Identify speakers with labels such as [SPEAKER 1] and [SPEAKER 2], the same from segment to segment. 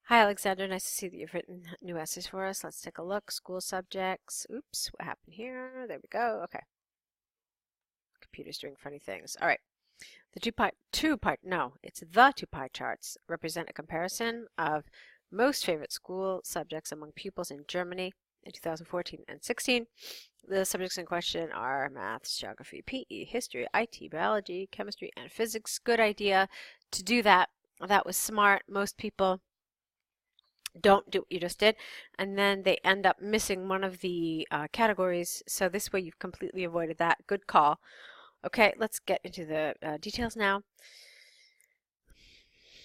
[SPEAKER 1] Hi, Alexander. Nice to see that you've written new essays for us. Let's take a look. School subjects. Oops, what happened here? There we go. Okay. Computer's doing funny things. All right. The the two pie charts represent a comparison of most favorite school subjects among pupils in Germany in 2014 and 16. The subjects in question are maths, geography, PE, history, IT, biology, chemistry, and physics. Good idea to do that. That was smart. Most people don't do what you just did, and then they end up missing one of the categories. So this way you've completely avoided that. Good call. Okay, let's get into the details now.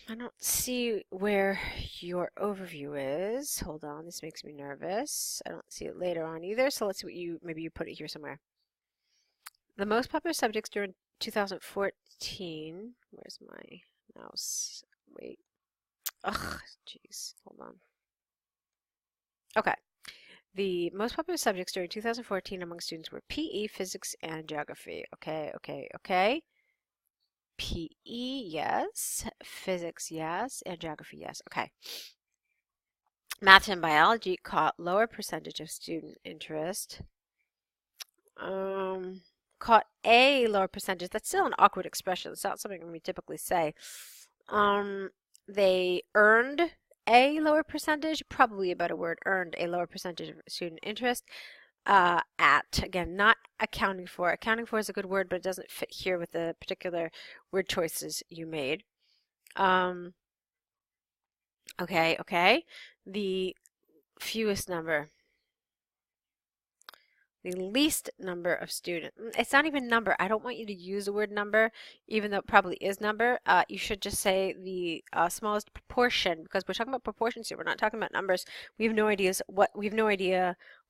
[SPEAKER 1] I don't see where your overview is. Hold on, this makes me nervous. I don't see it later on either, so let's see what maybe you put it here somewhere. The most popular subjects during 2014, where's my mouse? Wait. Ugh, jeez, hold on. Okay. The most popular subjects during 2014 among students were PE, physics, and geography. Okay. PE, yes. Physics, yes. And geography, yes. Okay. Math and biology caught lower percentage of student interest. Caught a lower percentage. That's still an awkward expression. It's not something we typically say. They earned a lower percentage, probably a better word, earned a lower percentage of student interest. Again, not accounting for. Accounting for is a good word, but it doesn't fit here with the particular word choices you made. Okay. The fewest number. The least number of students. It's not even number. I don't want you to use the word number, even though it probably is number. You should just say the smallest proportion, because we're talking about proportions here. We're not talking about numbers. We have no idea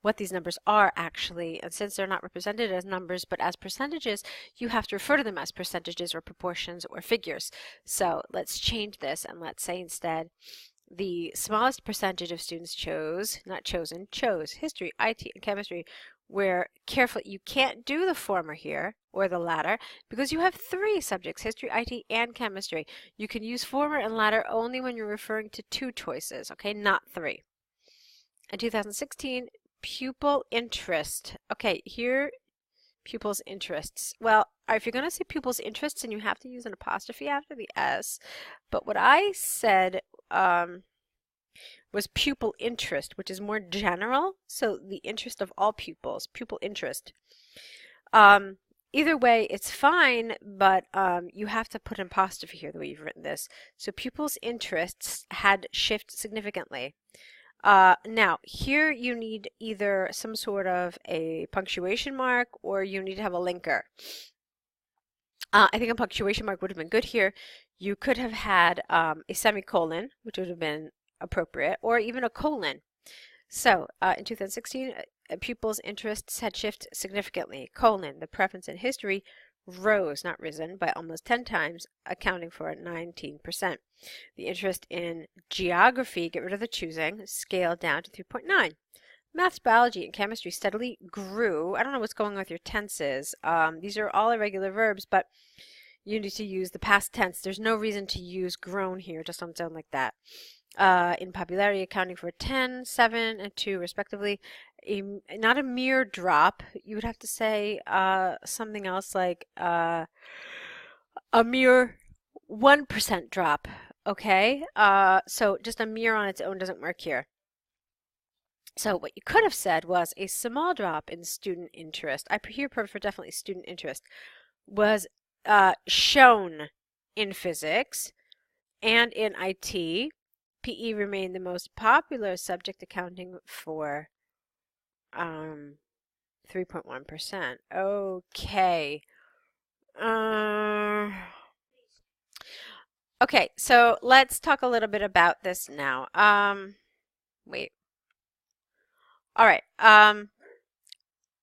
[SPEAKER 1] what these numbers are actually, and since they're not represented as numbers but as percentages, you have to refer to them as percentages or proportions or figures. So let's change this and let's say instead the smallest percentage of students chose history, IT, and chemistry. Where careful, you can't do the former here or the latter because you have three subjects, history, IT, and chemistry. You can use former and latter only when you're referring to two choices, okay, not three. In 2016, pupil interest. Okay, here, pupils' interests. Well, if you're going to say pupils' interests, then you have to use an apostrophe after the S. But what I said was pupil interest, which is more general. So the interest of all pupils, pupil interest. Either way, it's fine, but you have to put an apostrophe here the way you've written this. So pupils' interests had shifted significantly. Now, here you need either some sort of a punctuation mark or you need to have a linker. I think a punctuation mark would have been good here. You could have had a semicolon, which would have been appropriate, or even a colon. So in 2016, pupils' interests had shifted significantly. Colon, the preference in history rose, not risen, by almost 10 times, accounting for 19%. The interest in geography, get rid of the choosing, scaled down to 3.9. Maths, biology, and chemistry steadily grew. I don't know what's going on with your tenses. These are all irregular verbs, but you need to use the past tense. There's no reason to use grown here just on its own like that. In popularity, accounting for 10, 7, and 2 respectively. Not a mere drop. You would have to say something else like a mere 1% drop. Okay? So just a mere on its own doesn't work here. So what you could have said was a small drop in student interest. I here prefer definitely student interest was shown in physics and in IT. PE remained the most popular subject, accounting for 3.1%. Okay. Okay, so let's talk a little bit about this now. Wait. All right.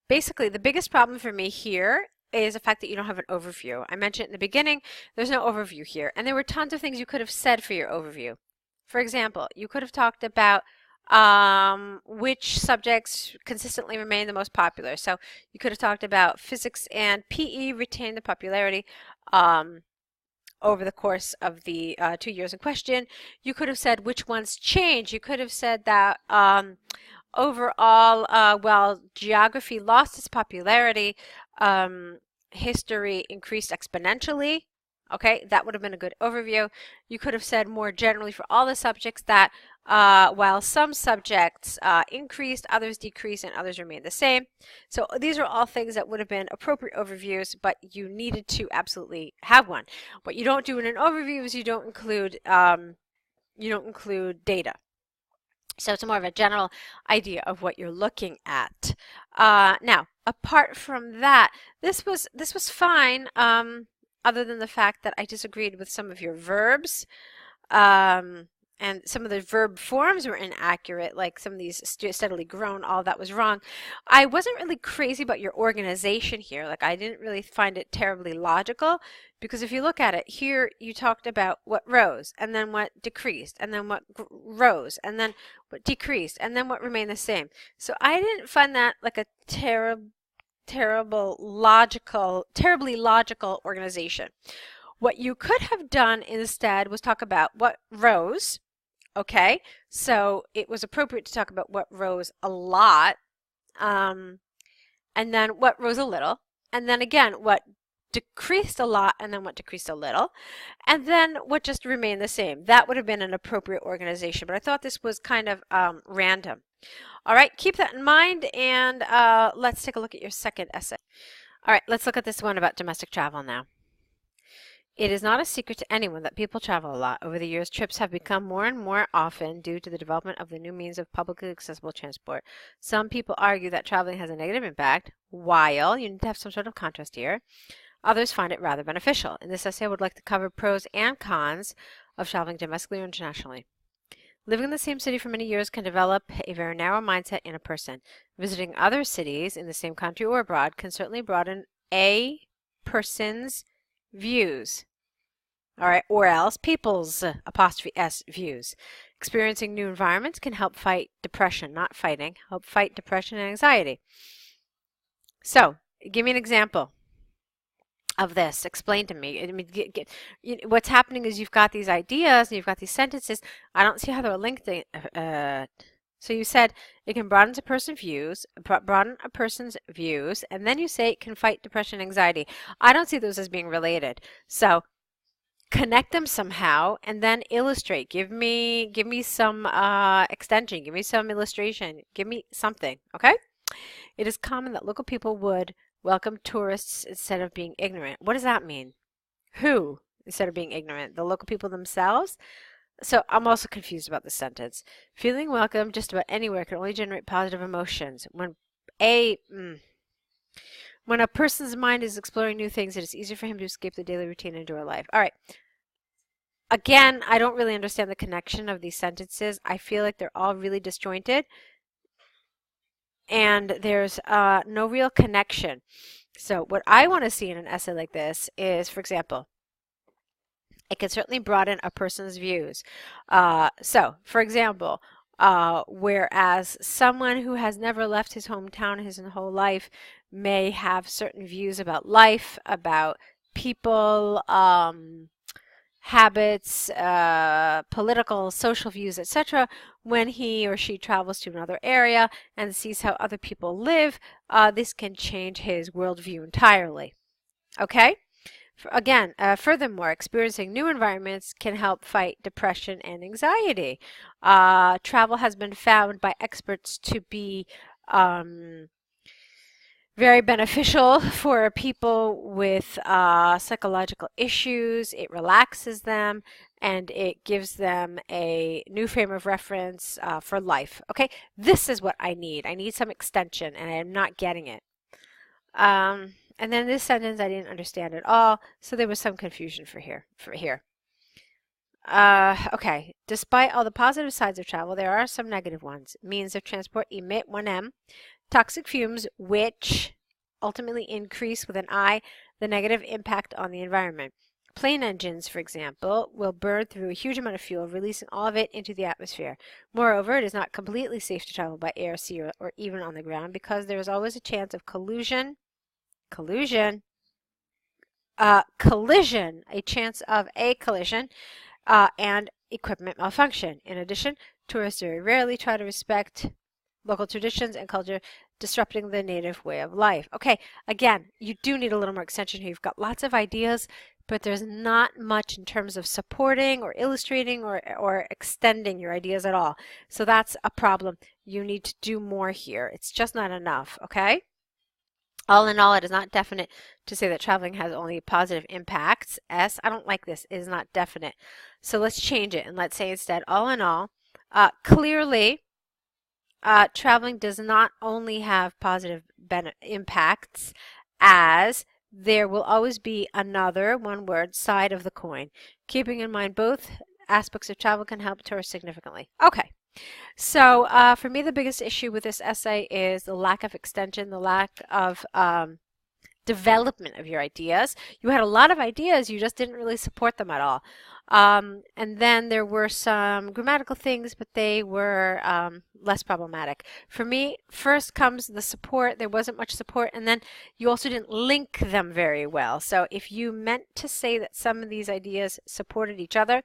[SPEAKER 1] Basically, the biggest problem for me here is the fact that you don't have an overview. I mentioned in the beginning, there's no overview here. And there were tons of things you could have said for your overview. For example, you could have talked about which subjects consistently remain the most popular. So you could have talked about physics and PE retain the popularity. over the course of the 2 years in question. You could have said which ones change. You could have said that overall, while geography lost its popularity, history increased exponentially. Okay, that would have been a good overview. You could have said more generally for all the subjects that while some subjects increased, others decreased, and others remained the same. So these are all things that would have been appropriate overviews, but you needed to absolutely have one. What you don't do in an overview is you don't include data. So it's more of a general idea of what you're looking at. Now, apart from that, this was fine. Other than the fact that I disagreed with some of your verbs, and some of the verb forms were inaccurate, like some of these steadily grown, all that was wrong. I wasn't really crazy about your organization here. Like, I didn't really find it terribly logical, because if you look at it, here you talked about what rose, and then what decreased, and then what rose, and then what decreased, and then what remained the same. So I didn't find that like a terribly logical organization. What you could have done instead was talk about what rose. Okay, so it was appropriate to talk about what rose a lot, and then what rose a little, and then again what decreased a lot, and then what decreased a little, and then what just remained the same. That would have been an appropriate organization, but I thought this was kind of random. All right, keep that in mind, and let's take a look at your second essay. All right, let's look at this one about domestic travel now. It is not a secret to anyone that people travel a lot. Over the years, trips have become more and more often due to the development of the new means of publicly accessible transport. Some people argue that traveling has a negative impact, while you need to have some sort of contrast here. Others find it rather beneficial. In this essay, I would like to cover pros and cons of traveling domestically or internationally. Living in the same city for many years can develop a very narrow mindset in a person. Visiting other cities in the same country or abroad can certainly broaden a person's views. All right, or else people's apostrophe S views. Experiencing new environments can help fight depression, not fighting, help fight depression and anxiety. So, give me an example of this. Explain to me. I mean, what's happening is you've got these ideas and you've got these sentences. I don't see how they're linked. So you said it can broaden a person's views, and then you say it can fight depression and anxiety. I don't see those as being related. So connect them somehow and then illustrate. Give me some extension. Give me some illustration. Give me something. Okay? It is common that local people would welcome tourists instead of being ignorant. What does that mean? Who instead of being ignorant? The local people themselves? So I'm also confused about this sentence. Feeling welcome just about anywhere can only generate positive emotions. When a person's mind is exploring new things, it is easier for him to escape the daily routine and endure life. All right. Again, I don't really understand the connection of these sentences. I feel like they're all really disjointed, and there's no real connection. So what I want to see in an essay like this is, for example, it can certainly broaden a person's views. So, for example, whereas someone who has never left his hometown his whole life may have certain views about life, about people, habits, political, social views, etc. When he or she travels to another area and sees how other people live, this can change his worldview entirely. Okay? Again, furthermore, experiencing new environments can help fight depression and anxiety. Travel has been found by experts to be very beneficial for people with psychological issues. It relaxes them and it gives them a new frame of reference for life. Okay, this is what I need. I need some extension and I'm not getting it. And then this sentence I didn't understand at all, so there was some confusion for here. Okay, despite all the positive sides of travel, there are some negative ones. Means of transport emit 1M, toxic fumes, which ultimately increase with an I the negative impact on the environment. Plane engines, for example, will burn through a huge amount of fuel, releasing all of it into the atmosphere. Moreover, it is not completely safe to travel by air, sea, or even on the ground because there is always a chance of collision collision, a chance of a collision, and equipment malfunction. In addition, tourists very rarely try to respect local traditions and culture, disrupting the native way of life. Okay, again, you do need a little more extension here. You've got lots of ideas, but there's not much in terms of supporting or illustrating or extending your ideas at all. So that's a problem. You need to do more here. It's just not enough, okay? All in all, it is not definite to say that traveling has only positive impacts. S, I don't like this, it is not definite. So let's change it and let's say instead, all in all, clearly, traveling does not only have positive impacts, as there will always be another, one word, side of the coin. Keeping in mind both aspects of travel can help tourists significantly. Okay. So for me, the biggest issue with this essay is the lack of extension, the lack of development of your ideas. You had a lot of ideas, you just didn't really support them at all. And then there were some grammatical things, but they were less problematic. For me, first comes the support. There wasn't much support, and then you also didn't link them very well. So if you meant to say that some of these ideas supported each other,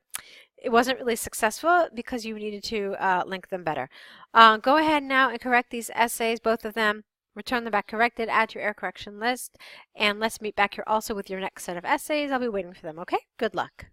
[SPEAKER 1] it wasn't really successful because you needed to link them better. Go ahead now and correct these essays, both of them. Return them back corrected, add to your error correction list, and let's meet back here also with your next set of essays. I'll be waiting for them, okay? Good luck.